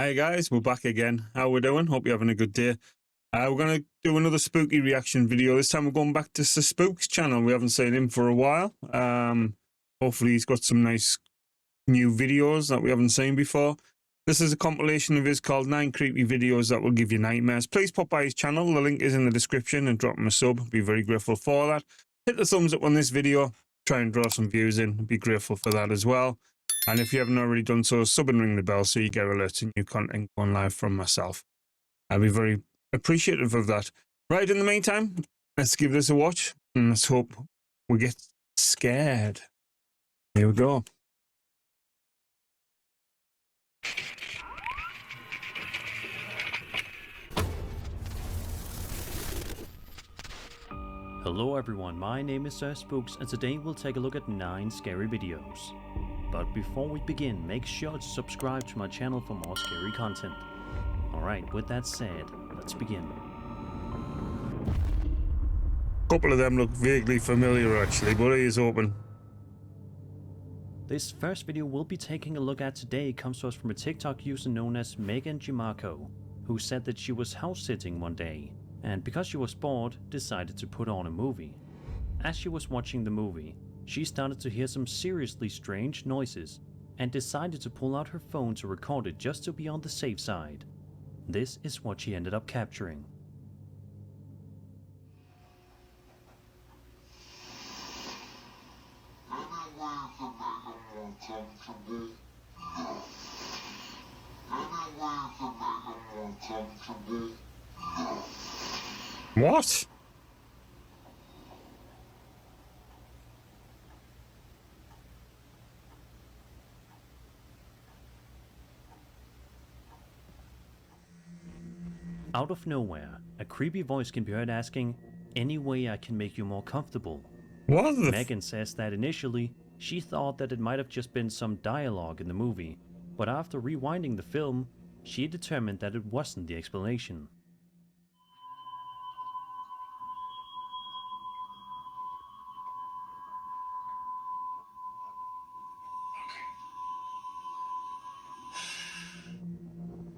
Hi guys, we're back again. How we doing? Hope you're having a good day. We're going to do another spooky reaction video. This time we're going back to Sir Spook's channel. We haven't seen him for a while. Hopefully he's got some nice new videos that we haven't seen before. This is a compilation of his called 9 Creepy Videos That Will Give You Nightmares. Please pop by his channel. The link is in the description and drop him a sub. I'd be very grateful for that. Hit the thumbs up on this video. Try and draw some views in. I'd be grateful for that as well. And if you haven't already done so, sub and ring the bell so you get alerts of new content going live from myself. I'll be very appreciative of that. Right, in the meantime, let's give this a watch and let's hope we get scared. Here we go. Hello everyone, my name is Sir Spooks and today we'll take a look at 9 scary videos. But before we begin, make sure to subscribe to my channel for more scary content. Alright, with that said, let's begin. A couple of them look vaguely familiar actually, but it is open. This first video we'll be taking a look at today comes to us from a TikTok user known as Megan Gimarco, who said that she was house sitting one day, and because she was bored, decided to put on a movie. As she was watching the movie, she started to hear some seriously strange noises and decided to pull out her phone to record it just to be on the safe side. This is what she ended up capturing. What? Out of nowhere, a creepy voice can be heard asking, "Any way I can make you more comfortable?" What the Megan says that initially, she thought that it might have just been some dialogue in the movie, but after rewinding the film, she determined that it wasn't the explanation.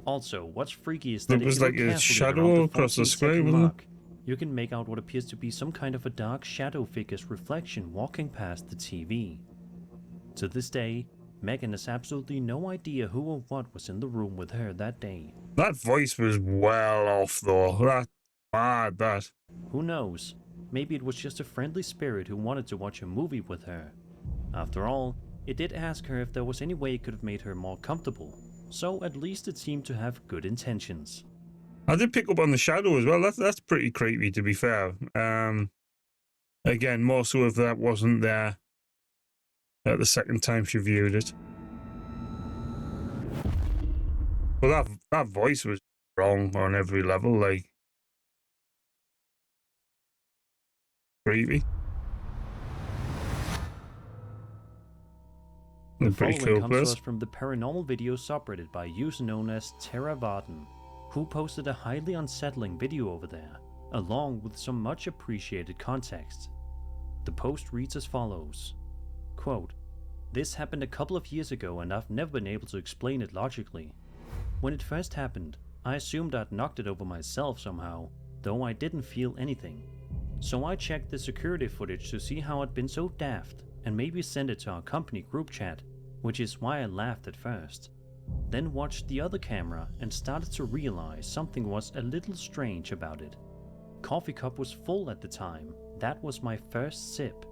Also, what's freaky is that It if was you look like a carefully shadow around the across the 14-second screen, wasn't it? mark, you can make out what appears to be some kind of a dark shadow figure's reflection walking past the TV. To this day, Megan has absolutely no idea who or what was in the room with her that day. That voice was well off though. That's bad, that. Who knows? Maybe it was just a friendly spirit who wanted to watch a movie with her. After all, it did ask her if there was any way it could have made her more comfortable, so at least it seemed to have good intentions. I did pick up on the shadow as well. That's pretty creepy, to be fair. Again, more so if that wasn't there at the second time she viewed it. Well, that voice was wrong on every level, like creepy. The Pretty following cool comes to place. us from the paranormal video subreddit by a user known as Tara Varden, who posted a highly unsettling video over there, along with some much appreciated context. The post reads as follows, quote, "This happened a couple of years ago and I've never been able to explain it logically. When it first happened, I assumed I'd knocked it over myself somehow, though I didn't feel anything. So I checked the security footage to see how I'd been so daft and maybe send it to our company group chat, which is why I laughed at first. Then watched the other camera and started to realize something was a little strange about it. Coffee cup was full at the time. That was my first sip.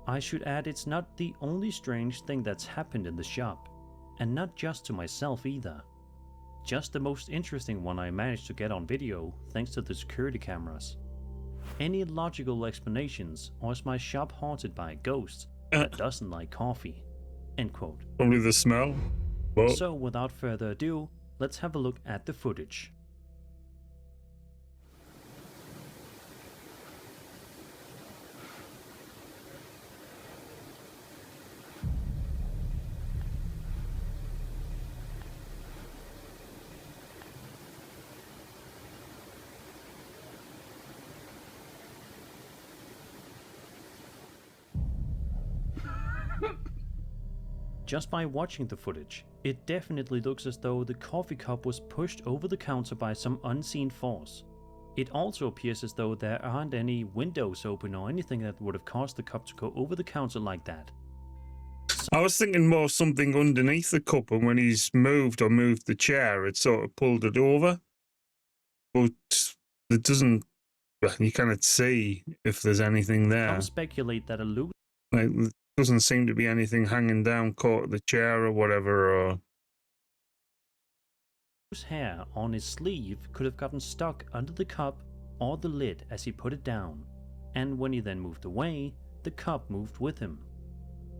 I should add it's not the only strange thing that's happened in the shop, and not just to myself either. Just the most interesting one I managed to get on video thanks to the security cameras. Any logical explanations, or is my shop haunted by a ghost that doesn't like coffee?" End quote. Probably the smell. Well, So without further ado, let's have a look at the footage. Just by watching the footage, it definitely looks as though the coffee cup was pushed over the counter by some unseen force. It also appears as though there aren't any windows open or anything that would have caused the cup to go over the counter like that. I was thinking more something underneath the cup, and when he's moved the chair, it sort of pulled it over. But it doesn't, you cannot see if there's anything there. Some speculate that a loose Like, there doesn't seem to be anything hanging down, caught the chair or whatever, or... hair on his sleeve could have gotten stuck under the cup or the lid as he put it down, and when he then moved away, the cup moved with him.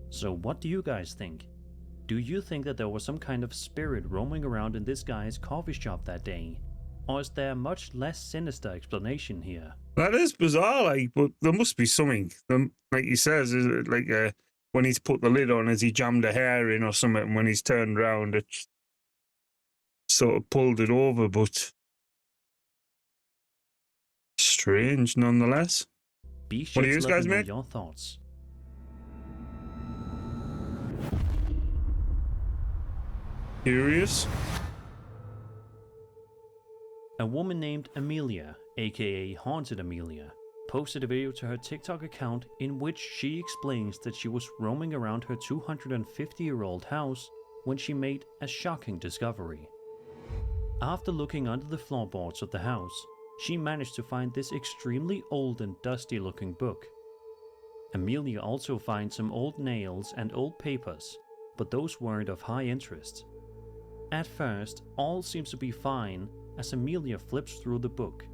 So what do you guys think? Do you think that there was some kind of spirit roaming around in this guy's coffee shop that day? Or is there a much less sinister explanation here? That is bizarre, like, but there must be something. Like he says, is it like when he's put the lid on, has he jammed a hair in or something, and when he's turned around, it sort of pulled it over, but strange nonetheless. Be sure What do to you let guys me know make? your thoughts. Curious? A woman named Amelia, aka Haunted Amelia, posted a video to her TikTok account in which she explains that she was roaming around her 250-year-old house when she made a shocking discovery. After looking under the floorboards of the house, she managed to find this extremely old and dusty looking book. Amelia also finds some old nails and old papers, but those weren't of high interest. At first, all seems to be fine as Amelia flips through the book.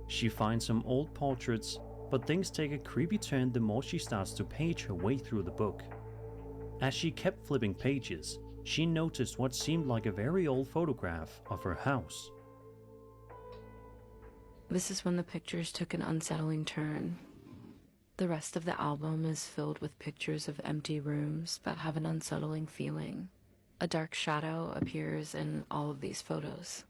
She finds some old portraits, but things take a creepy turn the more she starts to page her way through the book. As she kept flipping pages, she noticed what seemed like a very old photograph of her house. This is when the pictures took an unsettling turn. The rest of the album is filled with pictures of empty rooms that have an unsettling feeling. A dark shadow appears in all of these photos.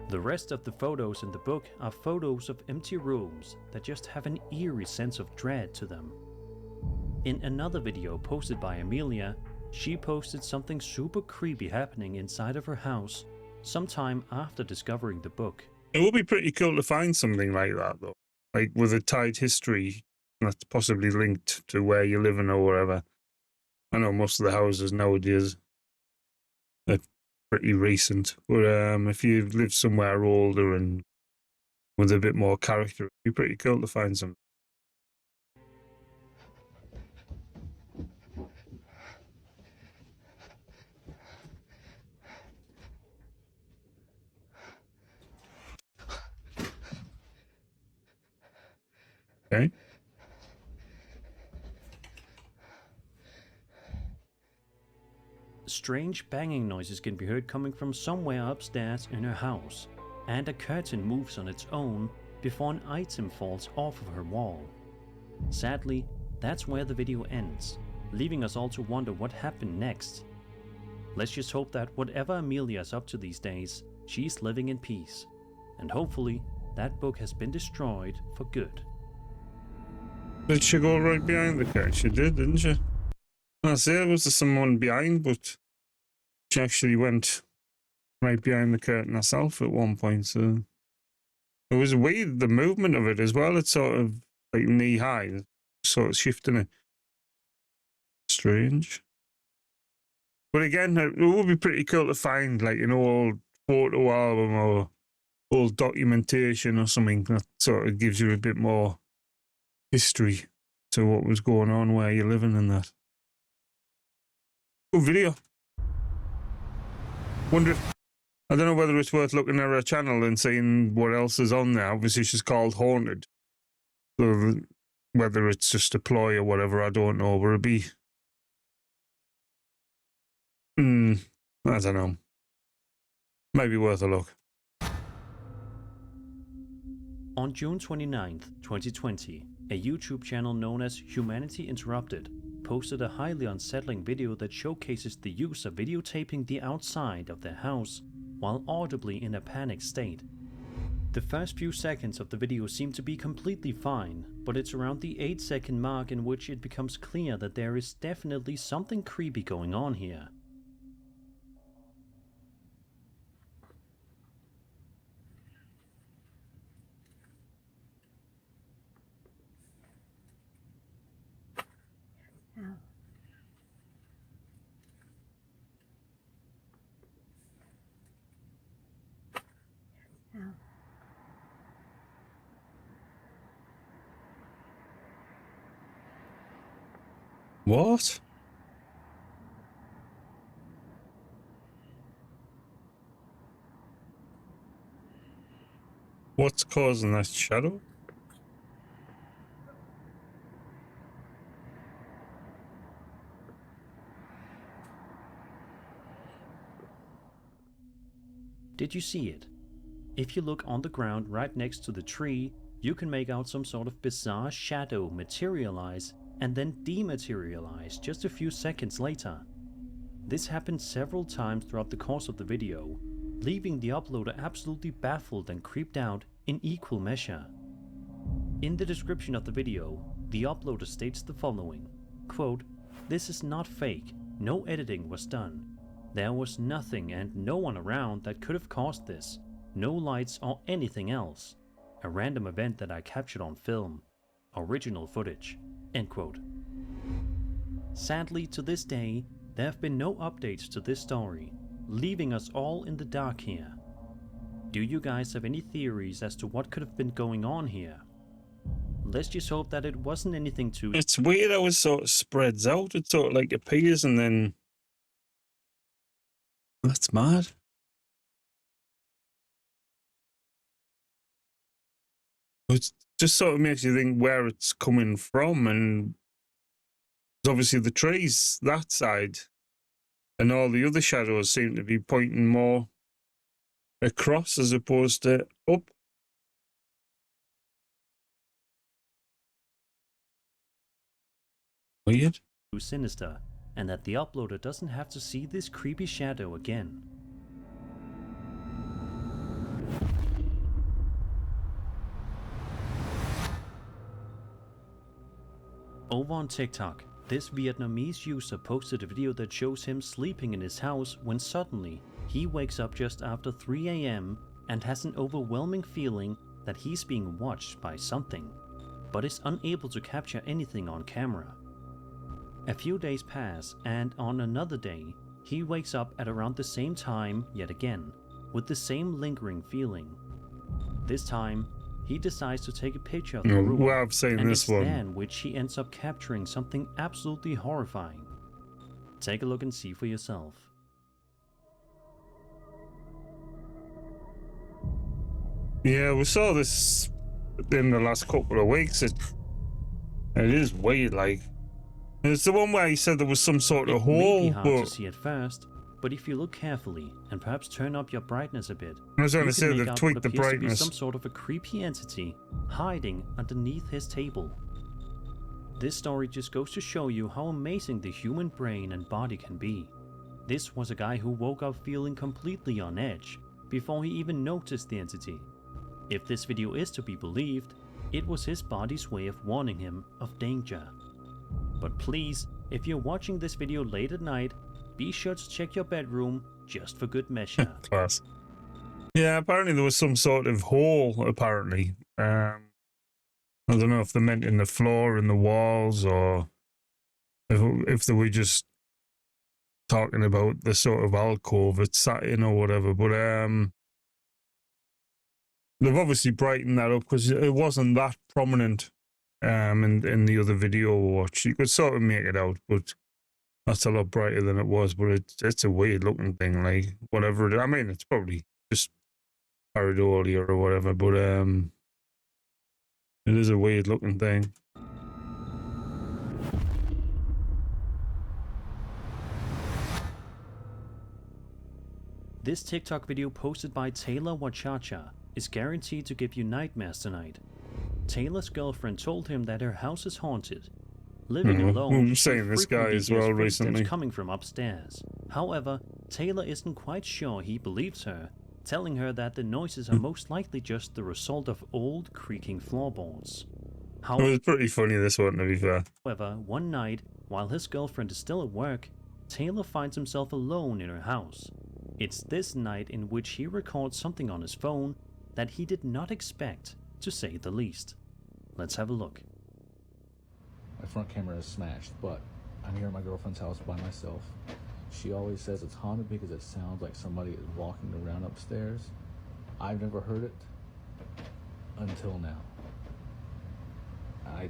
The rest of the photos in the book are photos of empty rooms that just have an eerie sense of dread to them. In another video posted by Amelia, she posted something super creepy happening inside of her house sometime after discovering the book. It would be pretty cool to find something like that, though. Like with a tied history that's possibly linked to where you're living or whatever. I know most of the houses nowadays are pretty recent, but if you live somewhere older and with a bit more character, it'd be pretty cool to find something. Okay. Strange banging noises can be heard coming from somewhere upstairs in her house, and a curtain moves on its own before an item falls off of her wall. Sadly, that's where the video ends, leaving us all to wonder what happened next. Let's just hope that whatever Amelia's up to these days, she's living in peace, and hopefully that book has been destroyed for good. Did she go right behind the curtain? She did, didn't she? I say there was someone behind, but she actually went right behind the curtain herself at one point. So it was weird, the movement of it as well. It's sort of like knee high, sort of shifting it. Strange. But again, it would be pretty cool to find like an old photo album or old documentation or something that sort of gives you a bit more history to what was going on, where you're living and that. Good video. Wonder if, I don't know whether it's worth looking at her channel and seeing what else is on there. Obviously, she's called Haunted. So whether it's just a ploy or whatever, I don't know. But it'd be... I don't know. Maybe worth a look. On June 29th, 2020, a YouTube channel known as Humanity Interrupted posted a highly unsettling video that showcases the use of videotaping the outside of their house while audibly in a panicked state. The first few seconds of the video seem to be completely fine, but it's around the 8-second mark in which it becomes clear that there is definitely something creepy going on here. What? What's causing that shadow? Did you see it? If you look on the ground right next to the tree, you can make out some sort of bizarre shadow materialize and then dematerialize just a few seconds later. This happened several times throughout the course of the video, leaving the uploader absolutely baffled and creeped out in equal measure. In the description of the video, the uploader states the following, quote, "This is not fake, no editing was done. There was nothing and no one around that could have caused this, no lights or anything else. A random event that I captured on film. Original footage." End quote. Sadly, to this day, there have been no updates to this story, leaving us all in the dark here. Do you guys have any theories as to what could have been going on here? Let's just hope that it wasn't anything too... It's weird how it sort of spreads out. It sort of like appears and then... That's mad. It just sort of makes you think where it's coming from, and obviously the trees that side and all the other shadows seem to be pointing more across as opposed to up. Weird. Too sinister, and that the uploader doesn't have to see this creepy shadow again. Over on TikTok, this Vietnamese user posted a video that shows him sleeping in his house when suddenly he wakes up just after 3 AM and has an overwhelming feeling that he's being watched by something, but is unable to capture anything on camera. A few days pass, and on another day, he wakes up at around the same time yet again, with the same lingering feeling. This time, he decides to take a picture of the room, Well, I've seen and this it's one. there in which he ends up capturing something absolutely horrifying. Take a look and see for yourself. Yeah, we saw this in the last couple of weeks. It is weird, like. It's the one where he said there was some sort of It may be hole, hard but to see at first, but if you look carefully and perhaps turn up your brightness a bit, I was going you to can say make they've out what tweaked the appears to be brightness. some sort of a creepy entity hiding underneath his table. This story just goes to show you how amazing the human brain and body can be. This was a guy who woke up feeling completely on edge before he even noticed the entity. If this video is to be believed, it was his body's way of warning him of danger. But please, if you're watching this video late at night, be sure to check your bedroom just for good measure. Class. Yeah, apparently there was some sort of hole, apparently. I don't know if they meant in the floor, in the walls, or if they were just talking about the sort of alcove it sat in or whatever. But they've obviously brightened that up because it wasn't that prominent in the other video we watched. You could sort of make it out, but that's a lot brighter than it was. But it's a weird looking thing, like whatever it is. I mean, it's probably just pareidolia or whatever, but it is a weird looking thing. This TikTok video posted by Taylor Wachacha is guaranteed to give you nightmares tonight. Taylor's girlfriend told him that her house is haunted. Living alone, I'm she saying this guy frequently as hears well footsteps recently. coming from upstairs. However, Taylor isn't quite sure he believes her, telling her that the noises are most likely just the result of old creaking floorboards. It was pretty funny, this one, to be fair. However, one night, while his girlfriend is still at work, Taylor finds himself alone in her house. It's this night in which he records something on his phone that he did not expect, to say the least. Let's have a look. My front camera is smashed, but I'm here at my girlfriend's house by myself. She always says it's haunted because it sounds like somebody is walking around upstairs. I've never heard it until now. I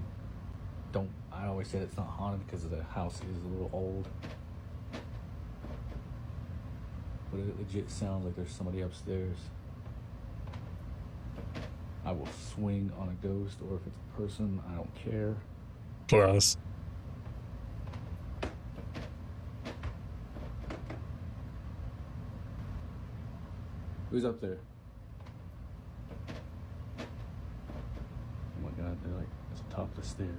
always say it's not haunted because the house is a little old. But it legit sounds like there's somebody upstairs. I will swing on a ghost, or if it's a person, I don't care. Class. Who's up there? Oh my god, they're like at the top of the stairs.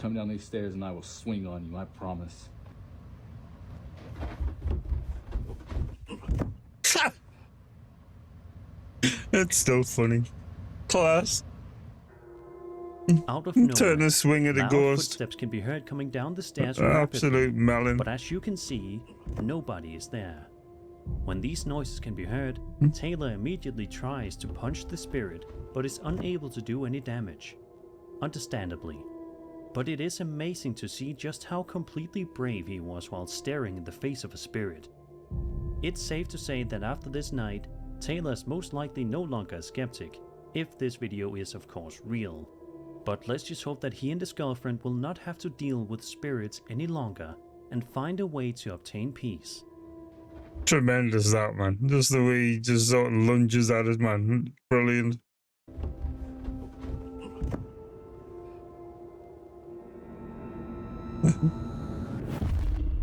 Come down these stairs and I will swing on you, I promise. It's still funny. Class. Out of nowhere, Turn a swing at a loud ghost. footsteps can be heard coming down the stairs rapidly, Absolute melon. but as you can see, nobody is there. When these noises can be heard, Taylor immediately tries to punch the spirit, but is unable to do any damage. Understandably. But it is amazing to see just how completely brave he was while staring in the face of a spirit. It's safe to say that after this night, Taylor is most likely no longer a skeptic, if this video is of course real. But let's just hope that he and his girlfriend will not have to deal with spirits any longer and find a way to obtain peace. Tremendous, that, man. Just the way he just sort of lunges at it, man. Brilliant.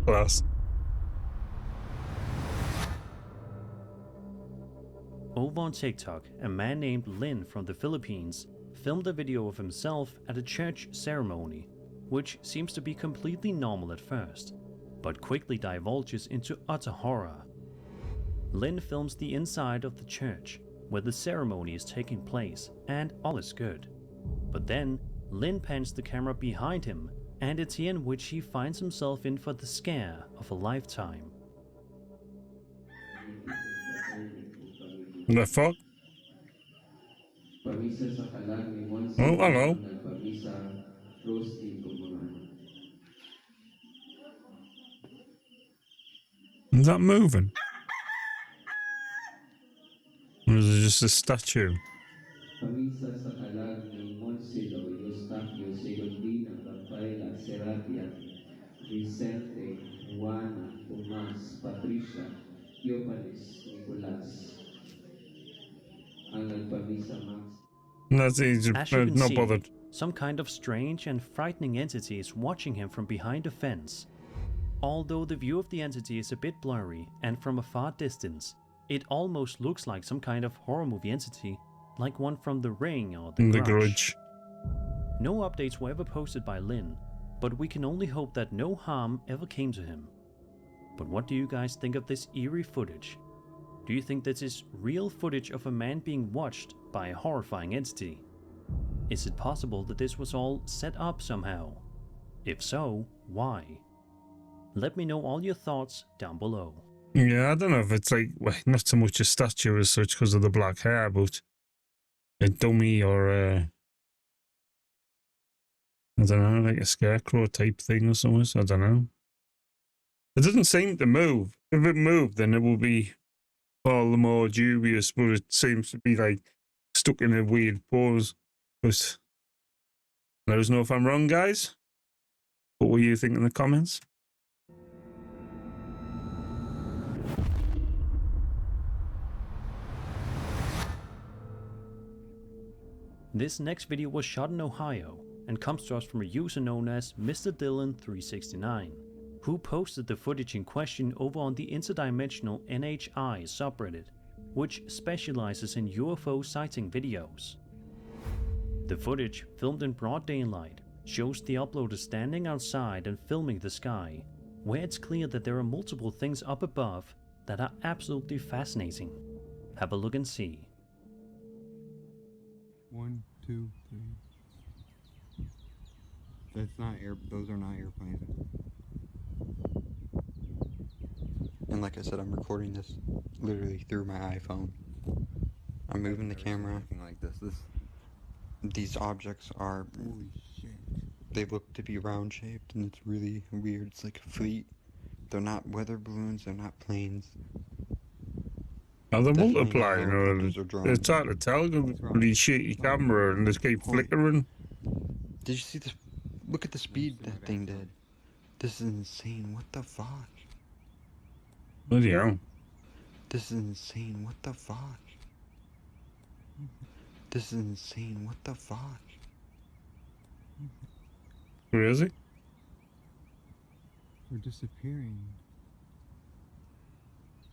Class. Over on TikTok, a man named Lin from the Philippines filmed a video of himself at a church ceremony, which seems to be completely normal at first, but quickly divulges into utter horror. Lin films the inside of the church, where the ceremony is taking place, and all is good. But then, Lin pans the camera behind him, and it's here in which he finds himself in for the scare of a lifetime. The fuck? Oh, hello. Is that moving? Or is it just a statue? That's easy. As you can Not see, bothered. some kind of strange and frightening entity is watching him from behind a fence. Although the view of the entity is a bit blurry and from a far distance, it almost looks like some kind of horror movie entity, like one from The Ring or The Grudge. No updates were ever posted by Lin, but we can only hope that no harm ever came to him. But what do you guys think of this eerie footage? Do you think this is real footage of a man being watched by a horrifying entity? Is it possible that this was all set up somehow? If so, why? Let me know all your thoughts down below. Yeah, I don't know if it's like, well, not so much a statue as such because of the black hair, but a dummy or I don't know, like a scarecrow type thing or something. I don't know. It doesn't seem to move. If it moved, then it would be all the more dubious, but it seems to be like stuck in a weird pose. But let us know if I'm wrong, guys. What will you think in the comments? This next video was shot in Ohio and comes to us from a user known as Mr. Dylan369, who posted the footage in question over on the interdimensional NHI subreddit, which specializes in UFO sighting videos. The footage, filmed in broad daylight, shows the uploader standing outside and filming the sky, where it's clear that there are multiple things up above that are absolutely fascinating. Have a look and see. 1, 2, 3. That's not those are not airplanes. And like I said, I'm recording this literally through my iPhone. I'm moving the camera. Anything like this. These objects are, holy shit. They look to be round shaped, and it's really weird. It's like a fleet. They're not weather balloons. They're not planes. Are they Definitely not multiplying, or helicopters or drones. it's hard to tell with the shitty camera and they keep flickering? Did you see this? Look at the speed that thing did. This is insane. What the fuck? Bloody hell. This is insane. What the fuck? This is insane. What the fuck? Crazy. We're disappearing.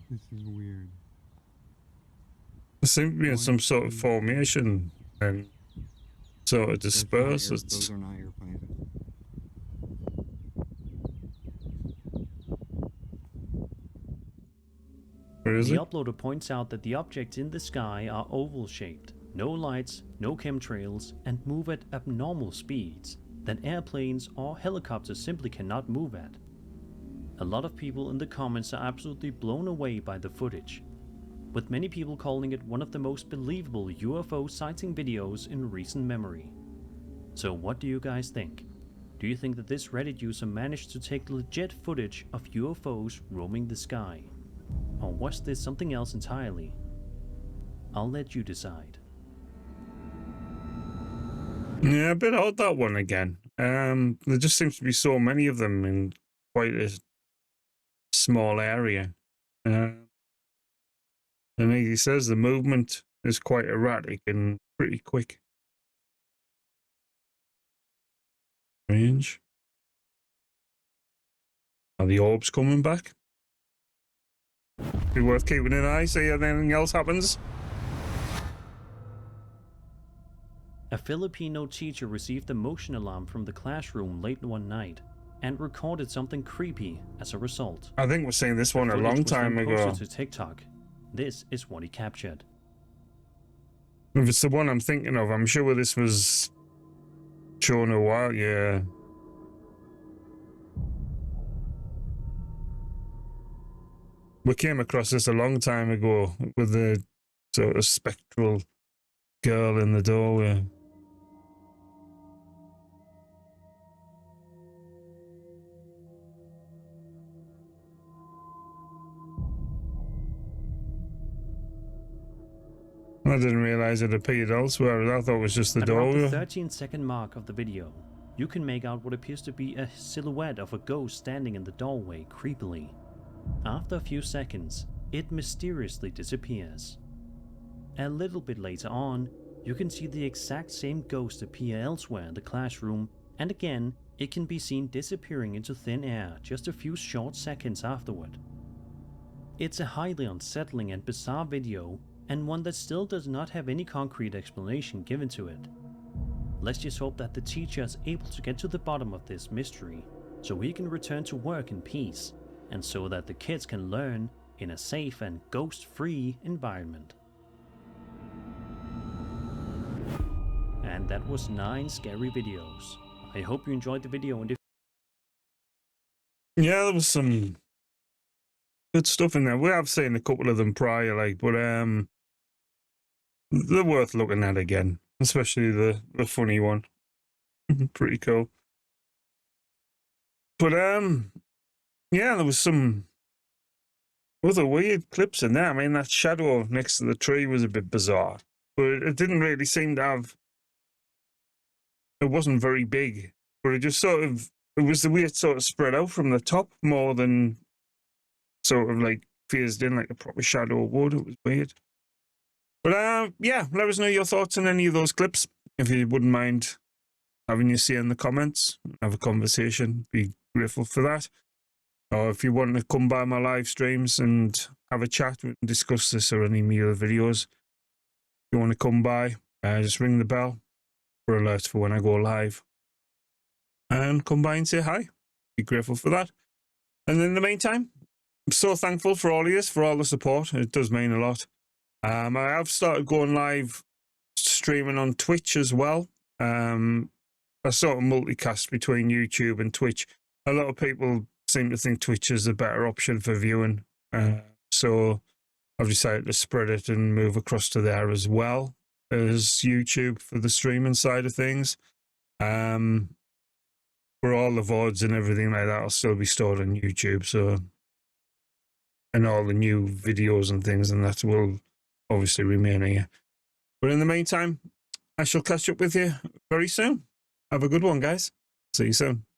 This is weird. There seems to be in some sort of formation and sort of disperse. Those are not airplanes. Crazy. The uploader points out that the objects in the sky are oval shaped, no lights, no chemtrails, and move at abnormal speeds that airplanes or helicopters simply cannot move at. A lot of people in the comments are absolutely blown away by the footage, with many people calling it one of the most believable UFO sighting videos in recent memory. So what do you guys think? Do you think that this Reddit user managed to take legit footage of UFOs roaming the sky? Or was this something else entirely? I'll let you decide. Yeah, a bit odd that one again. There just seems to be so many of them in quite a small area. And he says the movement is quite erratic and pretty quick. Strange. Are the orbs coming back? Be worth keeping an eye, see if anything else happens. A Filipino teacher received a motion alarm from the classroom late one night and recorded something creepy as a result. I think we're seeing this one a Footage long was time then ago. posted to TikTok. This is what he captured. If it's the one I'm thinking of, I'm sure this was shown a while, yeah. We came across this a long time ago with the sort of spectral girl in the doorway. I didn't realize it appeared elsewhere. I thought it was just the At around doorway. the 13-second mark of the video, you can make out what appears to be a silhouette of a ghost standing in the doorway creepily. After a few seconds, it mysteriously disappears. A little bit later on, you can see the exact same ghost appear elsewhere in the classroom, and again, it can be seen disappearing into thin air just a few short seconds afterward. It's a highly unsettling and bizarre video, and one that still does not have any concrete explanation given to it. Let's just hope that the teacher is able to get to the bottom of this mystery, so he can return to work in peace, and so that the kids can learn in a safe and ghost-free environment. And that was 9 scary videos. I hope you enjoyed the video, and if Yeah, there was some good stuff in there. We have seen a couple of them prior, like, but they're worth looking at again, especially the funny one. Pretty cool. But yeah, there was some other weird clips in there. I mean, that shadow next to the tree was a bit bizarre, but it didn't really seem to have. It wasn't very big, but it just sort of. It was the way it sort of spread out from the top more than sort of like phased in like a proper shadow would. It was weird. But yeah, let us know your thoughts on any of those clips. If you wouldn't mind having your say in the comments, have a conversation, be grateful for that. Or if you want to come by my live streams and have a chat and discuss this or any of my other videos, if you want to come by, just ring the bell for alerts for when I go live. And come by and say hi. Be grateful for that. And in the meantime, I'm so thankful for all of you, for all the support. It does mean a lot. I have started going live streaming on Twitch as well. I sort of multicast between YouTube and Twitch. A lot of people seem to think Twitch is a better option for viewing. So I've decided to spread it and move across to there as well as YouTube for the streaming side of things. For all the VODs and everything like that, will still be stored on YouTube. So, and all the new videos and things and that will obviously remain here. But in the meantime, I shall catch up with you very soon. Have a good one, guys. See you soon.